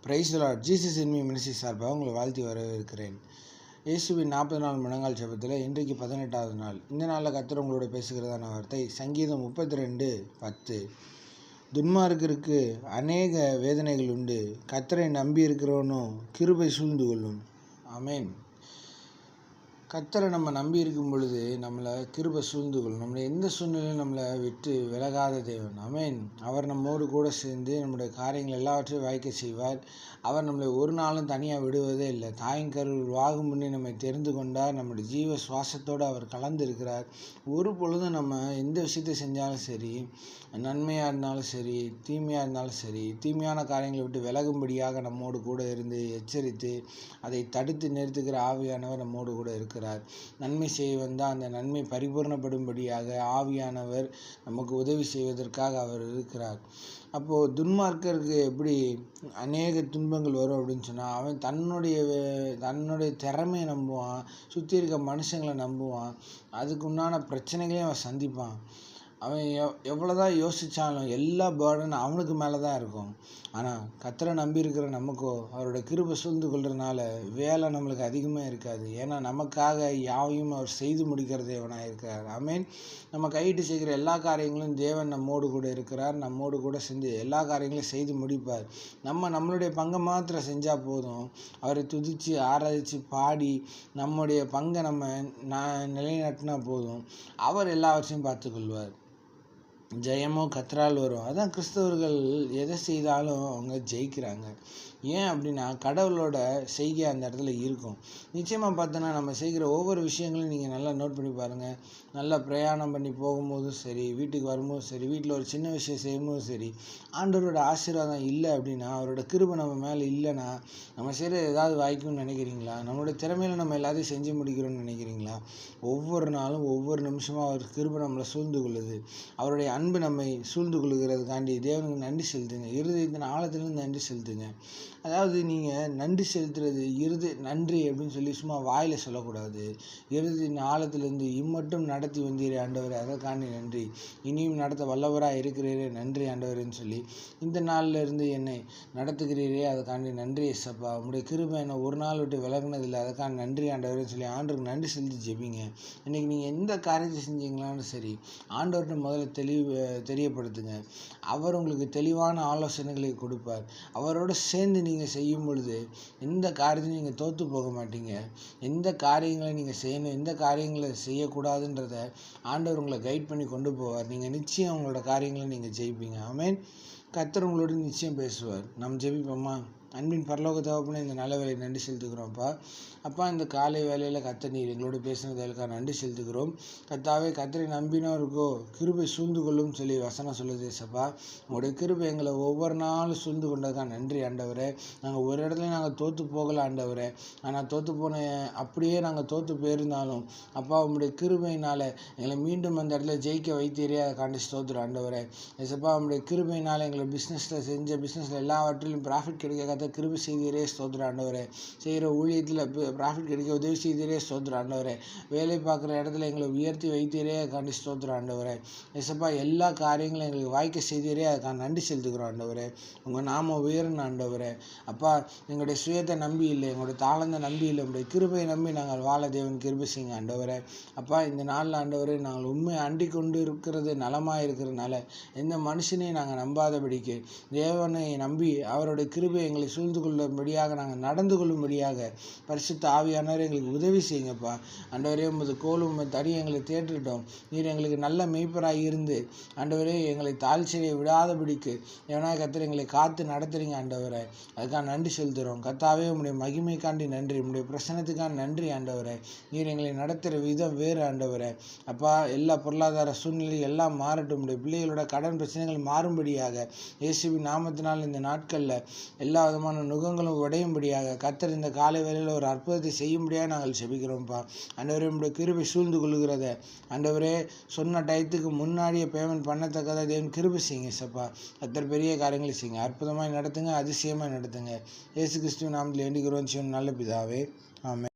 Praise the Lord. Jesus in me ministry சார்பாக உங்களை வாழ்த்தி வரவேற்கிறேன். இயேசுவின் 44 முழங்கால் ஜெபத்தில் இன்றைக்கு 18வது நாள். இந்த நாளில் கர்த்தர் உங்களோட பேசுகிறதான வார்த்தை சங்கீதம் 32:10. துன்மார்க்கருக்கு அநேக வேதனைகள் உண்டு, கர்த்தரை நம்பி இருக்கிறவனும் கிருபை சூழ்ந்து கொள்ளும். ஆமேன். கர்த்தரை நம்ம நம்பி இருக்கும் பொழுது நம்மளை கிருபை சூழ்ந்து கொள்ளும். நம்மளை எந்த சூழ்நிலையும் நம்மளை விட்டு விலகாத தேவன். ஆமேன். அவர் நம்மோடு கூட சேர்ந்து நம்முடைய காரியங்கள் எல்லாவற்றையும் வாய்க்க செய்வார். அவர் நம்மளை ஒரு நாளும் தனியாக விடுவதே இல்லை. தாயின் கருவில் வாகும் முன்னே நம்மை தெரிந்து கொண்டார். நம்முடைய ஜீவ சுவாசத்தோடு அவர் கலந்து இருக்கிறார். ஒரு பொழுதும் நம்ம எந்த விஷயத்தை செஞ்சாலும் சரி, நன்மையாக இருந்தாலும் சரி, தீமையாக இருந்தாலும் சரி, தீமையான காரியங்களை விட்டு விலகும்படியாக நம்மோடு கூட இருந்து எச்சரித்து அதை தடுத்து நிறுத்துகிற ஆவியானவர் நம்மோடு கூட இருக்கிறார். நன்மை செய்ய வந்தால் அந்த நன்மை பரிபூர்ணப்படும்படியாக ஆவியானவர் நமக்கு உதவி செய்வதற்காக அவர் இருக்கிறார். அப்போது துன்மார்க்கருக்கு எப்படி அநேக துன்பங்கள் வரும் அப்படின்னு சொன்னால், அவன் தன்னுடைய திறமையை நம்புவான், சுற்றி இருக்க மனுஷங்களை நம்புவான், அதுக்கு உண்டான பிரச்சனைகளையும் அவன் சந்திப்பான். அவன் எவ்வளோதான் யோசித்தாலும் எல்லா பேர்டன் அவனுக்கு மேலே தான் இருக்கும். ஆனால் கர்த்தரை நம்பி இருக்கிற நமக்கோ அவரோட கிருபை சூழ்ந்து கொள்றதுனால வேலை நம்மளுக்கு அதிகமாக இருக்காது. ஏன்னா நமக்காக யாவையும் அவர் செய்து முடிக்கிற தேவனாக இருக்கிறார். ஆமேன். நம்ம கையிட்டு செய்கிற எல்லா காரியங்களும் தேவன் நம்மோடு கூட இருக்கிறார். நம்மோடு கூட செஞ்சு எல்லா காரியங்களையும் செய்து முடிப்பார். நம்மளுடைய பங்கை மாத்திரம் செஞ்சால் போதும். அவரை துதித்து ஆராதித்து பாடி நம்முடைய பங்கை நம்ம நிலைநாட்டினா போதும். அவர் எல்லாவற்றையும் பார்த்துக்கொள்வார். ஜெயமோ கர்த்தரால் வரும். அதான் கிறிஸ்தவர்கள் எதை செய்தாலும் அவங்க ஜெயிக்கிறாங்க. ஏன் அப்படின்னா கடவுளோட செய்கை அந்த இடத்துல இருக்கும். நிச்சயமாக பார்த்தோன்னா நம்ம செய்கிற ஒவ்வொரு விஷயங்களும் நீங்கள் நல்லா நோட் பண்ணி பாருங்கள். நல்லா பிரயாணம் பண்ணி போகும்போதும் சரி, வீட்டுக்கு வரும்போதும் சரி, வீட்டில் ஒரு சின்ன விஷயம் செய்யும்போதும் சரி, ஆண்டவரோட ஆசீர்வாதம் இல்லை அப்படின்னா, அவரோட கிருபை நம்ம மேலே இல்லைன்னா நம்ம செய்கிற ஏதாவது வாய்க்கும்னு நினைக்கிறீங்களா? நம்மளோட திறமையில் நம்ம எல்லாத்தையும் செஞ்சு முடிக்கிறோம்னு நினைக்கிறீங்களா? ஒவ்வொரு நாளும் ஒவ்வொரு நிமிஷமும் அவர் கிருபை நம்மளை சூழ்ந்து கொள்ளுது. அவருடைய அன்பு நம்மை சூழ்ந்து கொள்ளுகிறதுக்காண்டி தேவனுக்கு நன்றி செலுத்துங்க. இருதயத்தின் ஆழத்திலிருந்து நன்றி செலுத்துங்க. அதாவது நீங்கள் நன்றி செலுத்துறது நன்றி அப்படின்னு சொல்லி சும்மா வாயில் சொல்லக்கூடாது. இருதயத்தின் ஆழத்திலிருந்து இம்மட்டும் நடத்தி வந்தீரே ஆண்டவரே, அதற்காண்டி நன்றி. இனியும் நடத்த வல்லவராக இருக்கிறீரே, நன்றி ஆண்டவரேன்னு சொல்லி, இந்த நாளில் இருந்து என்னை நடத்துகிறீரே, அதுக்காண்டி நன்றி ஏசப்பா. உங்களுடைய கிருபை என்னை ஒரு நாள் விட்டு விலகுனதில்லை, அதுக்காண்டி நன்றி ஆண்டவரேன்னு சொல்லி ஆண்டவருக்கு நன்றி செலுத்தி ஜெபிங்க. இன்றைக்கி நீங்கள் எந்த காரியத்தை செஞ்சீங்களான்னு சரி, ஆண்டவர்கிட்ட முதல்ல தெரியப்படுத்துங்க. அவர் உங்களுக்கு தெளிவான ஆலோசனைகளை கொடுப்பார். அவரோடு சேர்ந்து நீங்கள் செய்யும் பொழுது எந்த காரியத்தையும் நீங்கள் தோற்று போக மாட்டீங்க. எந்த காரியங்களை நீங்கள் செய்யணும், எந்த காரியங்களை செய்யக்கூடாதுன்றத ஆண்டவர் உங்களை கைட் பண்ணி கொண்டு போவார். நீங்கள் நிச்சயம் உங்களோட காரியங்களை நீங்கள் ஜெயிப்பீங்க. ஆமேன். கர்த்தர் உங்களோட நிச்சயம் பேசுவார். நாம் ஜெபிப்போமா? அன்பின் பரலோக தகப்பனே, இந்த நல்ல வேலையை நன்றி செலுத்துக்கிறோம்ப்பா. அப்பா, இந்த காலை வேலையில் கர்த்தர் நீர் எங்களோட பேசினதுக்காக நன்றி செலுத்துக்கிறோம். கர்த்தாவே, கர்த்தரை நம்பினவருக்கோ கிருபை சூழ்ந்து கொள்ளும் சொல்லி வசனம் சொல்லுது ஏசப்பா. உங்களுடைய கிருபை எங்களை ஒவ்வொரு நாளும் சூழ்ந்து கொண்டதுக்காக நன்றி ஆண்டவரே. நாங்கள் ஒரு இடத்துல நாங்கள் தோற்று போகலை ஆண்டவரே. ஆனால் அப்படியே நாங்கள் தோற்று போயிருந்தாலும் அப்பா, உங்களுடைய கிருபையினால் எங்களை மீண்டும் அந்த இடத்துல ஜெயிக்க வைத்தீரே, அதை காண்டி ஸ்தோத்திரம் ஆண்டவரே. ஏசப்பா, உங்களுடைய கிருபையினால் எங்களை பிஸ்னஸில் எல்லாவற்றிலும் ப்ராஃபிட் கிடைக்க கிருபை செய்தீரே, ஸ்தோத்திரம் ஆண்டவரே. செய்கிற ஊழியத்தில் ப்ராஃபிட் கிடைக்க உதவி செய்தீரே, ஸ்தோத்திரம் ஆண்டவரே. வேலை பார்க்குற இடத்துல எங்களை உயர்த்தி வைத்தீரே, அதுக்காண்டி ஸ்தோத்திரம் ஆண்டவரே. ஏசப்பா, எல்லா காரியங்களும் எங்களுக்கு வாய்க்க செய்தீரே, அதுக்காக நன்றி செலுத்துக்கிறோம் ஆண்டவரே. உங்கள் நாம உயர்ந்த ஆண்டவரே. அப்பா, எங்களுடைய சுயத்தை நம்பி இல்லை, எங்களுடைய தாளந்த நம்பி இல்லை, உங்களுடைய கிருபையை நம்பி நாங்கள் வாழ தேவன் கிருபை செய்யுங்க ஆண்டவரே. அப்பா, இந்த நாளில் ஆண்டவரே, நாங்கள் உண்மை அண்டி கொண்டு இருக்கிறது நலமாக இருக்கிறதுனால எந்த மனுஷனையும் நாங்கள் நம்பாதபடிக்கு தேவனை நம்பி அவருடைய கிருபை எங்களை சூழ்ந்து கொள்ளும்படியாக நாங்கள் நடந்து கொள்ளும்படியாக பரிசுத்த ஆவியானவரை எங்களுக்கு உதவி செய்யுங்கப்பா ஆண்டவரே. உமது கோலும் தடி எங்களை தேற்றிட்டோம். நீர் எங்களுக்கு நல்ல மெய்ப்பராக இருந்து ஆண்டவரே எங்களை தாழ்ச்சியை விடாதபடிக்கு எவனாக கர்த்தர் எங்களை காத்து நடத்துறீங்க ஆண்டவரே. அதுக்காக நன்றி செலுத்துகிறோம். கர்த்தாவே, உம்முடைய மகிமைக்காண்டி நன்றி, உம்முடைய பிரசனத்துக்கான நன்றி ஆண்டவரே. நீர் எங்களை நடத்துகிற விதம் வேறு ஆண்டவரே. அப்பா, எல்லா பொருளாதார சூழ்நிலை எல்லாம் மாறட்டும். உடைய பிள்ளைகளோட கடன் பிரச்சனைகள் மாறும்படியாக இயேசுவின் நாமத்தினால் இந்த நாட்களில் எல்லா விதமான நுகங்களும் உடையும்படியாக கர்த்தர் இந்த காலை வேளையில் ஒரு அற்புதத்தை செய்யும்படியாக நாங்கள் செபிக்கிறோம்ப்பா ஆண்டவரே. நம்முடைய கிருபை சூழ்ந்து கொள்ளுகிறத ஆண்டவரே, சொன்ன டயத்துக்கு முன்னாடியே பேமெண்ட் பண்ணத்தக்கதாக தேவன் கிருபை செய்யுங்க சப்பா. கர்த்தர் பெரிய காரியங்களை செய்யுங்க, அற்புதமாக நடத்துங்க, அதிசயமாக நடத்துங்க. இயேசு கிறிஸ்துவின் நாமத்தில் வேண்டிக்கிறோம் நல்ல பிதாவே. ஆமென்.